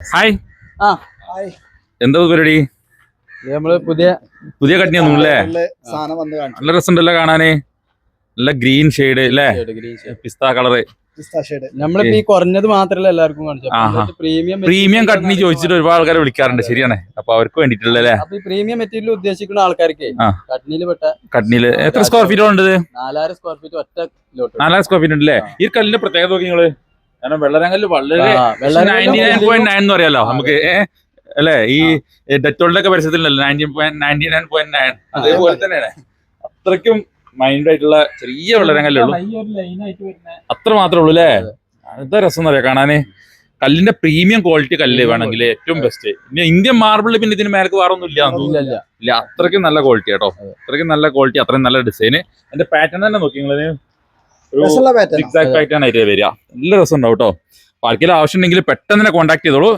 Hi ആ എന്താ പരിപാടി? നമ്മള് പുതിയ കട്നിയൊന്നുമില്ലേ? സാധനം വന്ന് കാണിച്ചു. നല്ല രസമുണ്ടല്ലോ കാണാന്. നല്ല ഗ്രീൻ ഷെയ്ഡ് അല്ലേ? പിസ്ത കളറ്. നമ്മളിപ്പോ ഈ കുറഞ്ഞത് മാത്രല്ല എല്ലാവർക്കും കാണിച്ചു. പ്രീമിയം കട്നി ചോദിച്ചിട്ട് ഒരുപാട് ആൾക്കാരെ വിളിക്കാറുണ്ട്. ശരിയാണ്. അപ്പൊ അവർക്ക് വേണ്ടിട്ടുള്ളല്ലേ? അപ്പൊ ഈ പ്രീമിയം മെറ്റീരിയൽ ഉദ്ദേശിക്കുന്ന ആൾക്കാർക്ക് കട്നിയിൽ പെട്ട കട്നിയില് എത്ര സ്ക്വയർ ഫീറ്റ് ഉണ്ട്? 4000 സ്ക്വയർ ഫീറ്റ് ഒറ്റ ലോട്ട്. 4000 സ്ക്വയർ ഫീറ്റ് ഉണ്ടല്ലേ? ഈ കല്ലിന്റെ പ്രത്യേകത നോക്കി നിങ്ങള്. കാരണം വെള്ളരങ്കല്ല് വളരെ 99.9 എന്ന് പറയാലോ നമുക്ക്. അല്ലെ? ഈ ഡെറ്റോളിന്റെ ഒക്കെ പരസ്യത്തിലല്ലോ 99.99. അതേപോലെ തന്നെയാണ്. അത്രയ്ക്കും മൈൻഡ് ആയിട്ടുള്ള ചെറിയ വെള്ളരങ്കല്ലേ ഉള്ളൂ. അത്ര മാത്രമേ ഉള്ളൂ അല്ലേ? എന്താ രസം എന്നറിയാം കാണാന്. കല്ലിന്റെ പ്രീമിയം ക്വാളിറ്റി കല്ല് വേണമെങ്കിൽ ഏറ്റവും ബെസ്റ്റ്. പിന്നെ ഇന്ത്യൻ മാർബിളിൽ പിന്നെ ഇതിന് മേലേക്ക് വേറൊന്നും ഇല്ല. അത്രയ്ക്കും നല്ല ക്വാളിറ്റി കേട്ടോ. അത്രയ്ക്കും നല്ല ക്വാളിറ്റി, അത്രയും നല്ല ഡിസൈന്. അതിന്റെ പാറ്റേൺ തന്നെ നോക്കി നിങ്ങള്. ഒരു സിക്സാക് പാറ്റേൺ ആയിട്ട് വരിക. നല്ല രസം ഉണ്ടാവും കേട്ടോ. ആർക്കെങ്കിലും ആവശ്യം ഉണ്ടെങ്കിൽ പെട്ടെന്ന് തന്നെ കോൺടാക്ട് ചെയ്തോളൂ.